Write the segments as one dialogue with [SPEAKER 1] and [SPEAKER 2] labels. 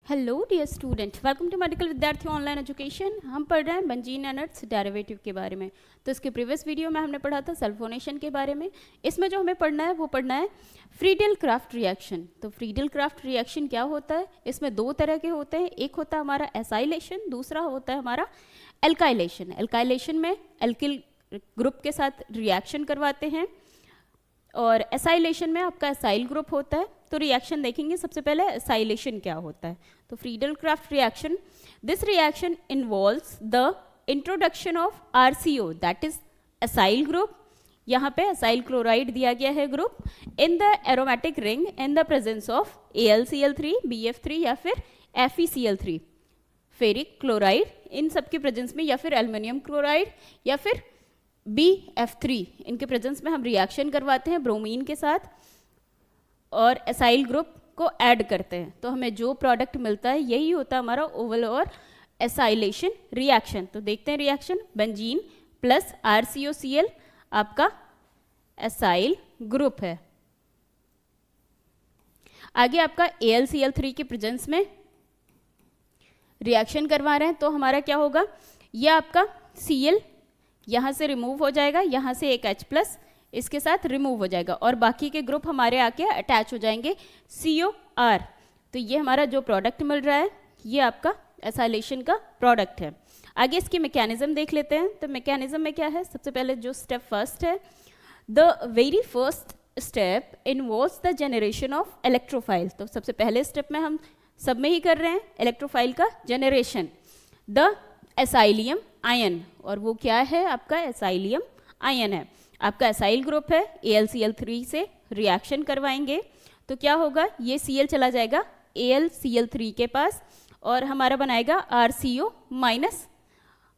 [SPEAKER 1] Hello dear student, welcome to medical Vidyarthi online education. हम पढ़ रहे हैं बेंजीन एंड इट्स डेरिवेटिव के बारे में। तो इसके प्रीवियस वीडियो में हमने पढ़ा था सल्फोनेशन के बारे में। इसमें जो हमें पढ़ना है वो पढ़ना है फ्रीडल-क्राफ्ट रिएक्शन। तो फ्रीडल-क्राफ्ट रिएक्शन क्या होता है? इसमें दो तरह के होते हैं। एक होता है हमारा एसाइलेशन, दूसरा होता है हमारा एल्काइलेशन। एल्काइलेशन में एल्किल ग्रुप के साथ रिएक्शन करवाते हैं और एसाइलेशन में आपका एसाइल ग्रुप होता है। तो रिएक्शन देखेंगे। सबसे पहले एसाइलेशन क्या होता है। तो Friedel-Crafts reaction, this reaction involves the introduction of RCO that is acyl group. यहाँ पे एसाइल क्लोराइड दिया गया है group in the aromatic ring in the presence of AlCl3, BF3 या फिर FeCl3, फेरिक क्लोराइड, इन सब के प्रेजेंस में, या फिर एल्युमिनियम क्लोराइड या फिर BF3, इनके प्रेजेंस में हम रिएक्शन करवाते हैं ब्रोमीन के साथ और एसाइल ग्रुप को ऐड करते हैं। तो हमें जो प्रोडक्ट मिलता है यही होता है हमारा ओवल और एसाइलेशन रिएक्शन। तो देखते हैं रिएक्शन। बेंजीन प्लस RCOCl आपका एसाइल ग्रुप है। आगे आपका AlCl3 के प्रेजेंस में रिएक्शन करवा रहे हैं। तो हमारा क्या होगा, यह आपका Cl यहाँ से रिमूव हो जाएगा, यहाँ से एक H+ इसके साथ रिमूव हो जाएगा और बाकी के ग्रुप हमारे आके अटैच हो जाएंगे COR। तो ये हमारा जो प्रोडक्ट मिल रहा है ये आपका एसाइलेशन का प्रोडक्ट है। आगे इसकी मैकेनिज्म देख लेते हैं। तो मैकेनिज्म में क्या है, सबसे पहले जो स्टेप फर्स्ट है, the very first step involves the generation of electrophile. तो सबसे पहले स्टेप में हम सब में ही कर रहे हैं इलेक्ट्रोफाइल का जनरेशन, द एसाइलियम आयन, और वो क्या है आपका एसाइलियम आयन है। आपका एसाइल ग्रुप है, AlCl3 से रिएक्शन करवाएंगे तो क्या होगा, ये Cl चला जाएगा AlCl3 के पास और हमारा बनाएगा RCO माइनस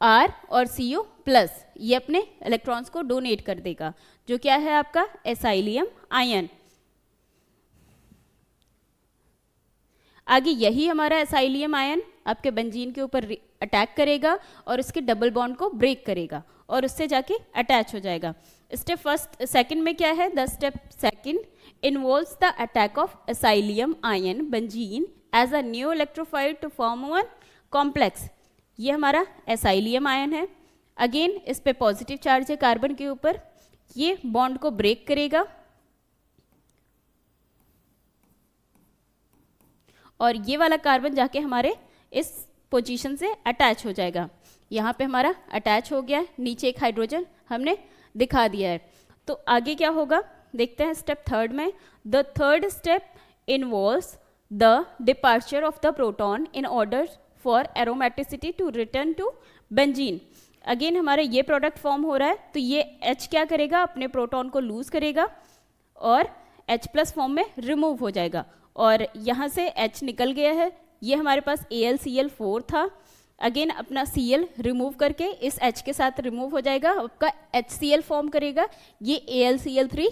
[SPEAKER 1] R और CO प्लस, ये अपने इलेक्ट्रॉन्स को डोनेट कर देगा, जो क्या है आपका एसाइलियम आयन। आगे यही हमारा एसाइलियम आयन आपके बेंजीन के ऊपर अटैक करेगा और इसके डबल बॉन्ड को ब्रेक करेगा और उससे जाके अटैच हो जाएगा। स्टेप फर्स्ट सेकंड में क्या है, the step second involves the attack of acylium ion benzene as a new electrophile to form one complex. ये हमारा एसाइलियम आयन है। अगेन इस पे पॉजिटिव चार्ज है कार्बन के ऊपर, ये बॉन्ड को ब्रेक करेगा और ये वाला कार्बन जाके हमारे इस पोजीशन से अटैच हो जाएगा। यहाँ पे हमारा अटैच हो गया है, नीचे एक हाइड्रोजन हमने दिखा दिया है। तो आगे क्या होगा देखते हैं स्टेप थर्ड में। The third step involves the departure of the proton in order for aromaticity to return to benzene. Again हमारा ये प्रोडक्ट फॉर्म हो रहा है तो ये H क्या करेगा, अपने प्रोटॉन को लूज करेगा और H+ फॉर्म में रिमूव हो जाएगा और यहाँ से H निकल गया है। ये हमारे पास AlCl4 था, अगेन अपना Cl रिमूव करके इस H के साथ रिमूव हो जाएगा, आपका HCl फॉर्म करेगा, ये AlCl3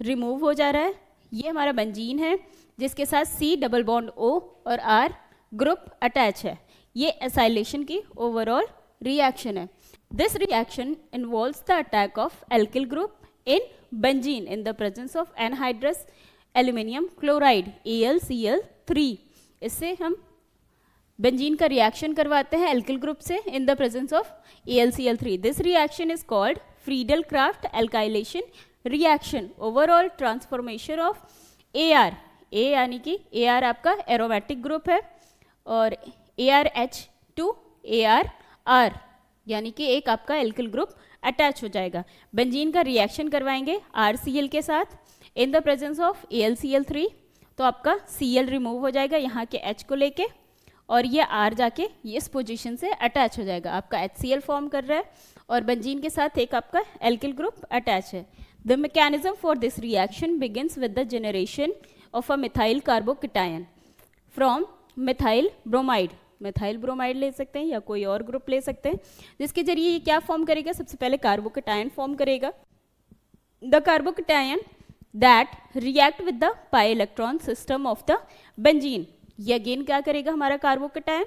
[SPEAKER 1] रिमूव हो जा रहा है। ये हमारा बेंजीन है जिसके साथ C डबल बॉन्ड O और R ग्रुप अटैच है। ये एसाइलेशन की ओवरऑल रिएक्शन है। This reaction involves the attack of alkyl group in benzene in the presence of anhydrous aluminium chloride AlCl3। इससे हम बेंजीन का रिएक्शन करवाते हैं एल्किल ग्रुप से in the presence of AlCl3। This reaction is called Friedel-Crafts alkylation reaction. Overall transformation of AR, A यानी कि AR आपका aromatic group है और ArH टू ArR यानी कि एक आपका एल्किल ग्रुप अटैच हो जाएगा। बेंजीन का रिएक्शन करवाएंगे RCl के साथ in the presence of AlCl3। तो आपका Cl रिमूव हो जाएगा यहाँ के H को लेके और ये R जाके इस पोजीशन से अटैच हो जाएगा, आपका HCl फॉर्म कर रहा है और बेंजीन के साथ एक आपका एल्किल ग्रुप अटैच है। The mechanism for this reaction begins with the generation of a methyl carbocation from methyl bromide. Methyl bromide ले सकते हैं या कोई और ग्रुप ले सकते हैं, जिसके जरिए ये क्या फॉर्म करेगा, सबसे पहले कार्बोकेटायन फॉर्म करेगा। The carbocation that react with the pi electron system of the benzene. ये अगेन क्या करेगा, हमारा कार्बोकेटायन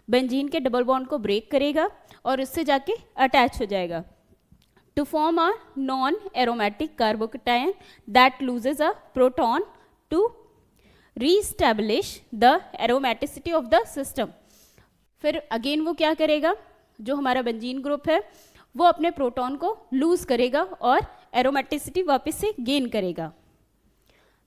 [SPEAKER 1] बेंजीन के डबल बॉन्ड को ब्रेक करेगा और इससे जाके अटैच हो जाएगा to form a non aromatic carbocation that loses a proton to reestablish the aromaticity of the system. फिर अगेन वो क्या करेगा, जो हमारा बेंजीन ग्रुप है वो अपने प्रोटॉन को लूज करेगा और एरोमेटिसिटी वापस से गेन करेगा।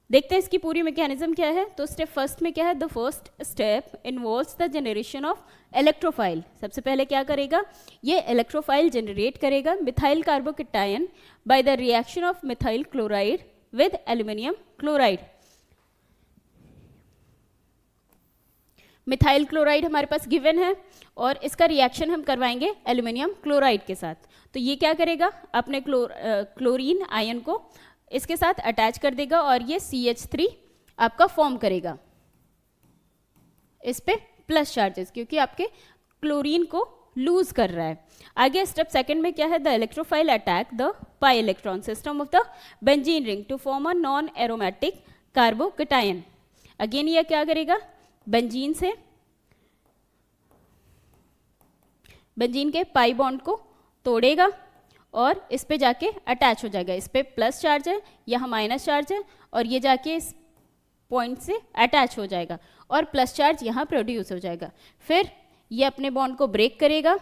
[SPEAKER 1] देखते हैं इसकी पूरी मैकेनिज्म क्या है। तो स्टेप फर्स्ट में क्या है, the first step involves the generation of electrophile. सबसे पहले क्या करेगा, ये इलेक्ट्रोफाइल जनरेट करेगा methyl carbocation by the reaction of methyl chloride with aluminium chloride. Methyl chloride हमारे पास गिवन है और इसका रिएक्शन हम करवाएंगे एल्यूमिनियम क्लोराइड के साथ। तो ये क्या करेगा, अपने क्लोरीन आयन को इसके साथ अटैच कर देगा और ये CH3 आपका फॉर्म करेगा इस पे प्लस चार्जेस, क्योंकि आपके क्लोरीन को लूज कर रहा है। आगे स्टेप सेकंड में क्या है, the electrophile attack the pi electron system of the benzene ring to form a non aromatic carbocation. Again ये क्या करेगा, बेंजीन के पाई बॉन्ड को तोड़ेगा और इस पे जाके अटैच हो जाएगा। इस पे प्लस चार्ज है, यहाँ माइनस चार्ज है और ये जाके इस पॉइंट से अटैच हो जाएगा और प्लस चार्ज यहाँ प्रोड्यूस हो जाएगा। फिर ये अपने बॉन्ड को ब्रेक करेगा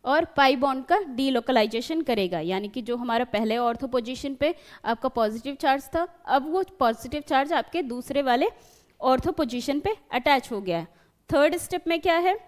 [SPEAKER 1] और पाई बॉन्ड का डीलोकलाइजेशन करेगा, यानी कि जो हमारा पहले ऑर्थो पोजीशन पे आपका पॉजिटिव चार्ज था, अब वो पॉजिटिव चार्ज आपके दूसरे वाले ऑर्थो पोजीशन पे अटैच हो गया है। थर्ड स्टेप में क्या है,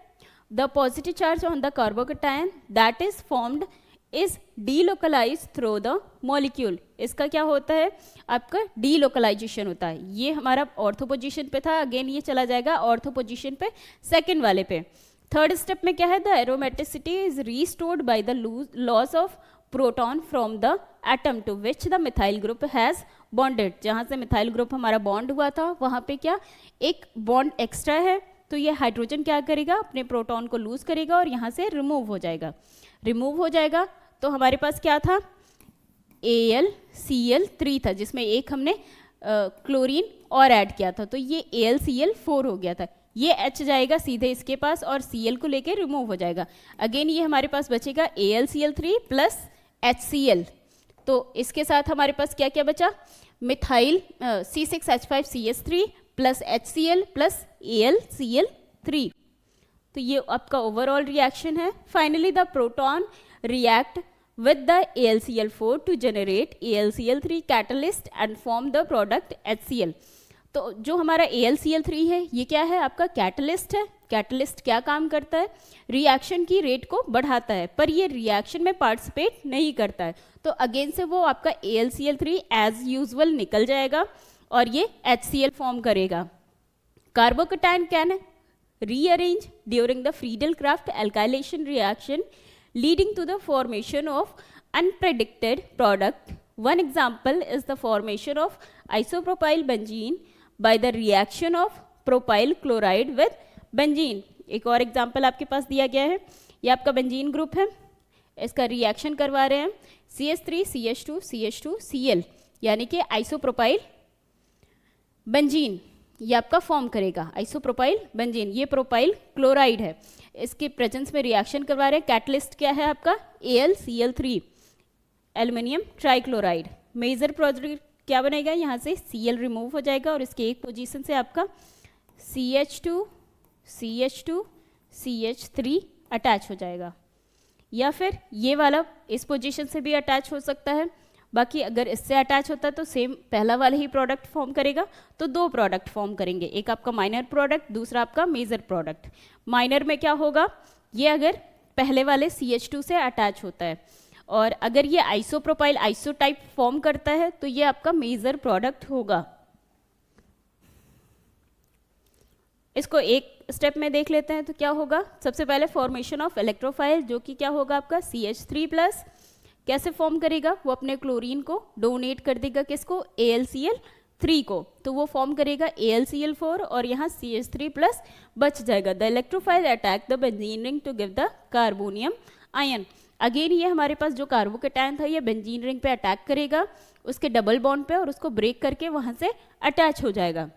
[SPEAKER 1] the positive charge on the carbocation that is formed is delocalise through the molecule. इसका क्या होता है, आपका डीलोकलाइजेशन होता है। ये हमारा ऑर्थो पोजीशन पे था, अगेन ये चला जाएगा ऑर्थो पोजीशन पे सेकेंड वाले पे। थर्ड स्टेप में क्या है, the aromaticity is restored by the loss of proton from the atom to which the methyl group has bonded. जहाँ से मिथाइल ग्रुप हमारा बॉन्ड हुआ था वहाँ पे क्या एक बॉन्ड एक्स्ट्रा है, तो ये हाइड्रोजन क्या करेगा, अपने प्रोटॉन को लूज करेगा और यहाँ से रिमूव हो जाएगा। रिमूव हो जाएगा तो हमारे पास क्या था, AlCl3 था, जिसमें एक हमने क्लोरीन और ऐड किया था, तो ये AlCl4 हो गया था। ये H जाएगा सीधे इसके पास और Cl को लेके रिमूव हो जाएगा। अगेन ये हमारे पास बचेगा AlCl3 प्लस HCl। तो इसके साथ हमारे पास क्या क्या बचा, methyl C6H5CH3 plus HCl plus AlCl3। तो ये आपका ओवरऑल रिएक्शन है। Finally the proton react with the AlCl4 to generate AlCl3 catalyst and form the product HCl। तो जो हमारा AlCl3 है ये क्या है, आपका कैटलिस्ट है। कैटलिस्ट क्या काम करता है, रिएक्शन की रेट को बढ़ाता है, पर ये रिएक्शन में पार्टिसिपेट नहीं करता है। तो अगेन से वो आपका AlCl3 एज यूजुअल निकल जाएगा और ये HCl फॉर्म करेगा। Carbocation can rearrange during the Friedel-Crafts alkylation reaction leading to the formation of unpredicted product. One example is the formation of isopropyl benzene by the reaction of propyl chloride with benzene। एक और example आपके पास दिया गया है, ये आपका benzene group है, इसका रिएक्शन करवा रहे हैं CH3CH2CH2Cl, यानी कि आइसोप्रोपाइल बेंजीन ये आपका फॉर्म करेगा आइसोप्रोपाइल बेंजीन। ये प्रोपाइल क्लोराइड है, इसके प्रेजेंस में रिएक्शन करवा रहे हैं। कैटलिस्ट क्या है आपका AlCl3 aluminium trichloride. Major product क्या बनेगा, यहाँ से Cl रिमूव हो जाएगा और इसके एक पोजीशन से आपका CH2CH2CH3 अटैच हो जाएगा, या फिर ये वाला इस पोजीशन से भी अटैच हो सकता है। बाकी अगर इससे अटैच होता है तो सेम पहला वाला ही प्रोडक्ट फॉर्म करेगा, तो दो प्रोडक्ट फॉर्म करेंगे, एक आपका माइनर प्रोडक्ट, दूसरा आपका मेजर प्रोडक्ट। माइनर में क्या होगा, ये अगर पहले वाले CH2 से अटैच होता है और अगर ये आइसोप्रोपाइल आइसोटाइप फॉर्म करता है तो ये आपका मेजर प्रोडक्ट होगा। इसको एक स्टेप में देख लेते हैं तो क्या होगा। सबसे पहले फॉर्मेशन ऑफ इलेक्ट्रोफाइल, जो कि क्या होगा आपका CH3+, कैसे फॉर्म करेगा, वो अपने क्लोरीन को डोनेट कर देगा किसको, AlCl3 को, तो वो फॉर्म करेगा AlCl4 और यहाँ CH3+ बच जाएगा। The electrophile attack the benzene ring to give the carbonium ion. Again ये हमारे पास जो कार्बोकेटायन था ये बेंजीन रिंग पे अटैक करेगा उसके डबल बॉन्ड पे और उसको ब्रेक करके वहाँ से अटैच हो जाएगा।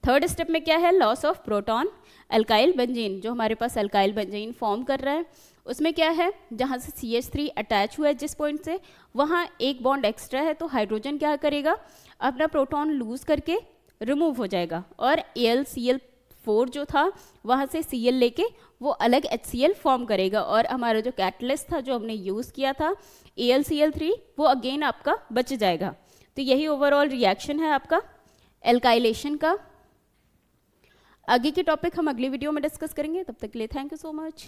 [SPEAKER 1] थर्ड स्टेप में क्या है, loss of proton alkyl benzene, जो हमारे पास अल्काइल बेंजीन फॉर्म कर रहा है उसमें क्या है, जहाँ से CH3 अटैच हुआ है जिस पॉइंट से, वहाँ एक बॉन्ड एक्स्ट्रा है, तो हाइड्रोजन क्या करेगा, अपना प्रोटॉन लूज करके रिमूव हो जाएगा और AlCl4 जो था वहाँ से Cl लेके वो अलग HCl फॉर्म करेगा और हमारा जो कैटलिस्ट था जो हमने यूज़ किया था AlCl3 वो अगेन आपका बच जाएगा। तो यही ओवरऑल रिएक्शन है आपका एल्काइलेशन का। आगे के टॉपिक हम अगली वीडियो में डिस्कस करेंगे, तब तक के लिए थैंक यू सो मच।